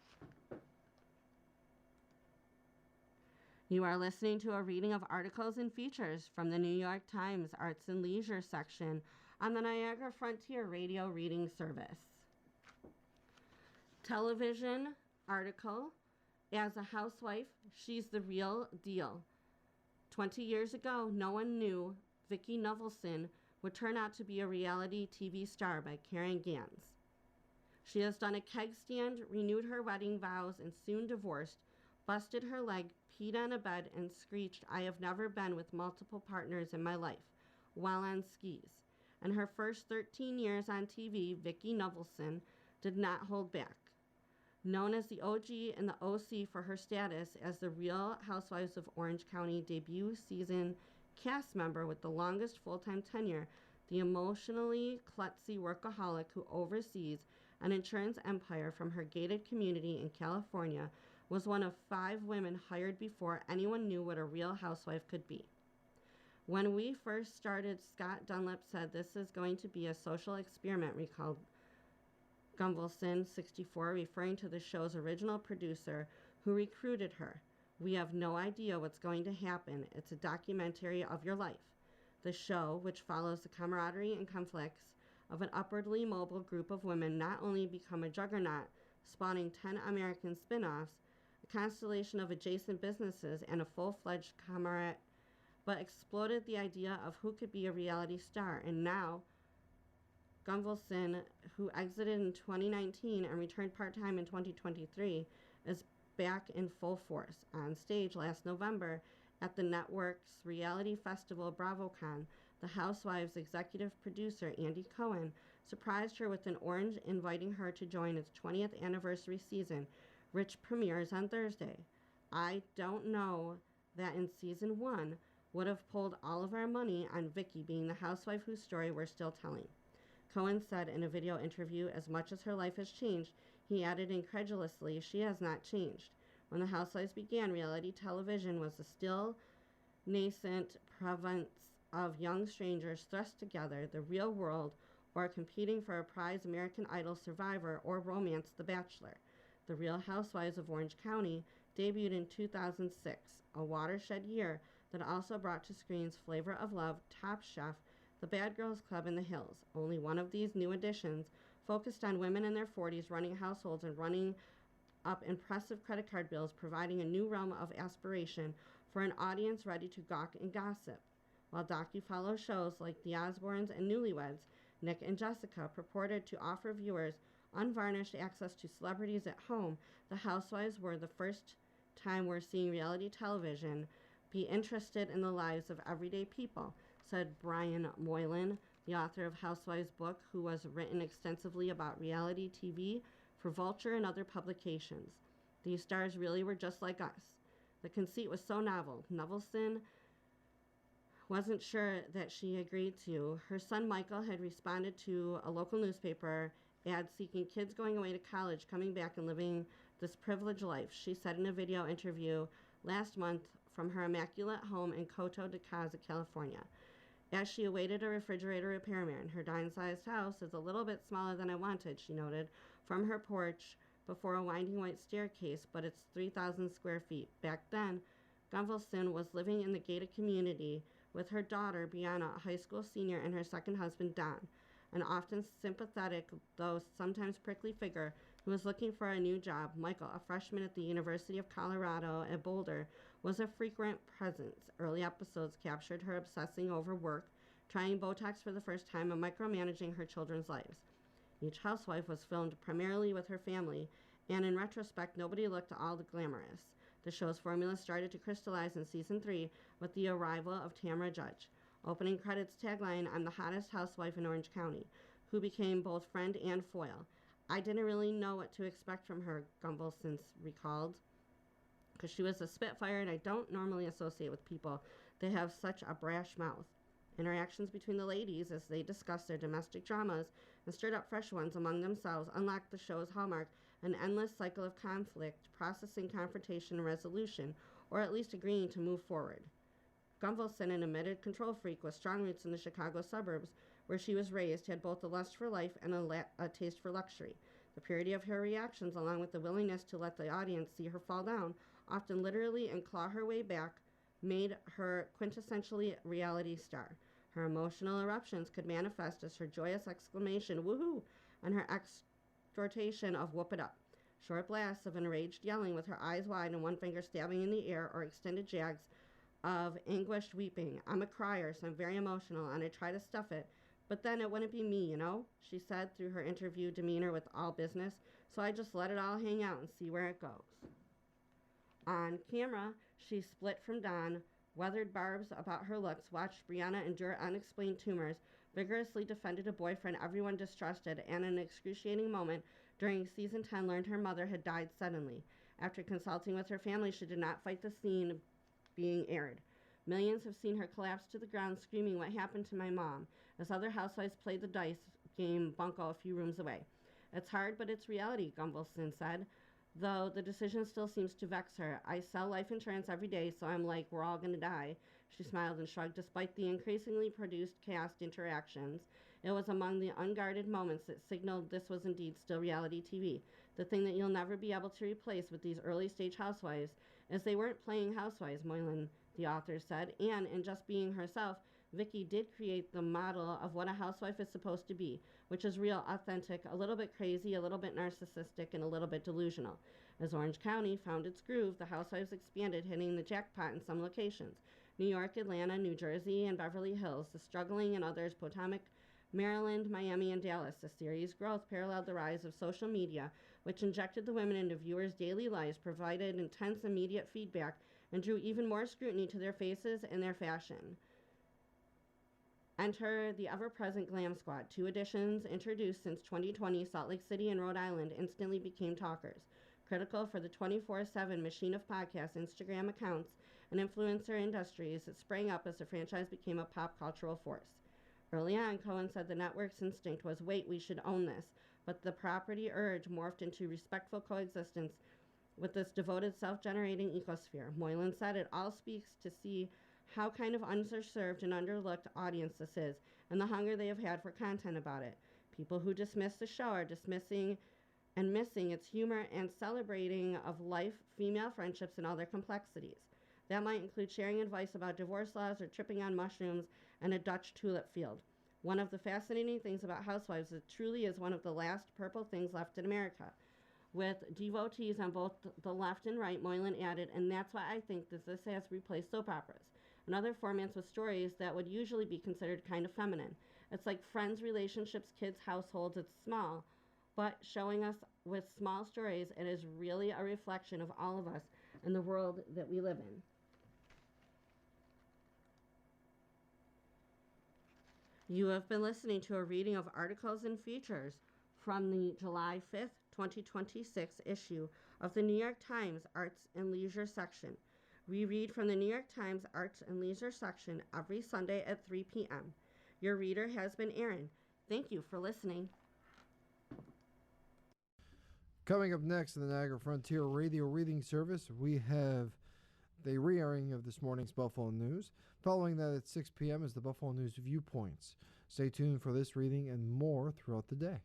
You are listening to a reading of articles and features from the New York Times Arts and Leisure section on the Niagara Frontier Radio Reading Service. Television article, As a Housewife, She's the Real Deal. 20 years ago, no one knew Vicki Novelson would turn out to be a reality TV star by Karen Gans. She has done a keg stand, renewed her wedding vows, and soon divorced, busted her leg, peed on a bed, and screeched, "I have never been with multiple partners in my life," while on skis. In her first 13 years on TV, Vicki Novelson did not hold back. Known as the OG and the OC for her status as the Real Housewives of Orange County debut season cast member with the longest full-time tenure, the emotionally klutzy workaholic who oversees an insurance empire from her gated community in California was one of 5 women hired before anyone knew what a real housewife could be. When we first started, Scott Dunlap said this is going to be a social experiment, recalled Gunvalson, 64, referring to the show's original producer who recruited her. We have no idea what's going to happen. It's a documentary of your life. The show, which follows the camaraderie and conflicts of an upwardly mobile group of women, not only become a juggernaut, spawning 10 American spin-offs, a constellation of adjacent businesses, and a full-fledged cabaret, but exploded the idea of who could be a reality star. And now, Gunvalson, who exited in 2019 and returned part-time in 2023, is back in full force. On stage last November at the network's reality festival BravoCon, the Housewives executive producer Andy Cohen surprised her with an orange, inviting her to join its 20th anniversary season, which premieres on Thursday. I don't know that in season 1 would have pulled all of our money on Vicky being the housewife whose story we're still telling. Cohen said in a video interview, as much as her life has changed, he added incredulously, she has not changed. When the Housewives began, reality television was the still nascent province of young strangers thrust together, the real world, or competing for a prize American Idol survivor or romance The Bachelor. The Real Housewives of Orange County debuted in 2006, a watershed year that also brought to screens Flavor of Love, Top Chef, The Bad Girls Club, and The Hills. Only one of these new additions focused on women in their 40s running households and running up impressive credit card bills, providing a new realm of aspiration for an audience ready to gawk and gossip. While docu-follow shows like The Osbournes and Newlyweds, Nick and Jessica purported to offer viewers unvarnished access to celebrities at home, the Housewives were the first time we're seeing reality television be interested in the lives of everyday people, said Brian Moylan, the author of Housewives' book, who has written extensively about reality TV for Vulture and other publications. These stars really were just like us. The conceit was so novel. Gunvalson wasn't sure that she agreed to. Her son Michael had responded to a local newspaper ad seeking kids going away to college, coming back and living this privileged life, she said in a video interview last month from her immaculate home in Coto de Caza, California. As she awaited a refrigerator repairman, her dime-sized house is a little bit smaller than I wanted, she noted, from her porch before a winding white staircase, but it's 3,000 square feet. Back then, Gunvalson was living in the gated community with her daughter, Brianna, a high school senior, and her second husband, Don, an often sympathetic, though sometimes prickly figure who was looking for a new job. Michael, a freshman at the University of Colorado at Boulder, was a frequent presence. Early episodes captured her obsessing over work, trying Botox for the first time, and micromanaging her children's lives. Each housewife was filmed primarily with her family, and in retrospect, nobody looked all the glamorous. The show's formula started to crystallize in season 3 with the arrival of Tamra Judge. Opening credits tagline, "I'm the hottest housewife in Orange County," who became both friend and foil. I didn't really know what to expect from her, Gunvalson recalled, because she was a spitfire and I don't normally associate with people that have such a brash mouth. Interactions between the ladies as they discussed their domestic dramas and stirred up fresh ones among themselves unlocked the show's hallmark, an endless cycle of conflict, processing, confrontation, and resolution, or at least agreeing to move forward. Gunvalson, an admitted control freak with strong roots in the Chicago suburbs where she was raised, had both a lust for life and a taste for luxury. The purity of her reactions, along with the willingness to let the audience see her fall down, often literally and claw her way back, made her quintessentially reality star. Her emotional eruptions could manifest as her joyous exclamation, "Woohoo!" and her exhortation of "Whoop it up." Short blasts of enraged yelling with her eyes wide and one finger stabbing in the air, or extended jags of anguished weeping. "I'm a crier, so I'm very emotional, and I try to stuff it, but then it wouldn't be me, you know," she said through her interview demeanor with All Business, "so I just let it all hang out and see where it goes." On camera, she split from Don, weathered barbs about her looks, watched Brianna endure unexplained tumors, vigorously defended a boyfriend everyone distrusted, and in an excruciating moment during season 10 learned her mother had died suddenly. After consulting with her family, she did not fight the scene being aired. Millions have seen her collapse to the ground screaming, "What happened to my mom?" as other housewives played the dice game bunco a few rooms away. "It's hard, but it's reality," Gunvalson said, though the decision still seems to vex her. "I sell life insurance every day, so I'm like, we're all gonna die." She smiled and shrugged. Despite the increasingly produced cast interactions, it was among the unguarded moments that signaled this was indeed still reality TV. The thing that you'll never be able to replace with these early stage housewives as they weren't playing housewives, Moylan, the author, said, and in just being herself, Vicky did create the model of what a housewife is supposed to be, which is real, authentic, a little bit crazy, a little bit narcissistic, and a little bit delusional. As Orange County found its groove, the housewives expanded, hitting the jackpot in some locations. New York, Atlanta, New Jersey, and Beverly Hills, the struggling and others, Potomac, Maryland, Miami, and Dallas. The series' growth paralleled the rise of social media, which injected the women into viewers' daily lives, provided intense immediate feedback, and drew even more scrutiny to their faces and their fashion. Enter the ever-present Glam Squad. 2 editions introduced since 2020, Salt Lake City and Rhode Island instantly became talkers. Critical for the 24/7 machine of podcasts, Instagram accounts, and influencer industries that sprang up as the franchise became a pop cultural force. Early on, Cohen said the network's instinct was, wait, we should own this, but the property urge morphed into respectful coexistence with this devoted self-generating ecosphere. Moylan said it all speaks to see how kind of underserved and underlooked audience this is, and the hunger they have had for content about it. People who dismiss the show are dismissing and missing its humor and celebrating of life, female friendships, and all their complexities. That might include sharing advice about divorce laws or tripping on mushrooms and a Dutch tulip field. One of the fascinating things about Housewives is it truly is one of the last purple things left in America. With devotees on both the left and right, Moylan added, and that's why I think that this has replaced soap operas and other formats with stories that would usually be considered kind of feminine. It's like friends, relationships, kids, households. It's small, but showing us with small stories, it is really a reflection of all of us and the world that we live in. You have been listening to a reading of articles and features from the July 5th, 2026 issue of the New York Times Arts and Leisure section. We read from the New York Times Arts and Leisure section every Sunday at 3 p.m. Your reader has been Erin. Thank you for listening. Coming up next in the Niagara Frontier Radio Reading Service, we have the re-airing of this morning's Buffalo News. Following that at 6 p.m. is the Buffalo News Viewpoints. Stay tuned for this reading and more throughout the day.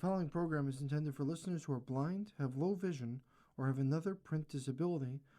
following program is intended for listeners who are blind, have low vision, or have another print disability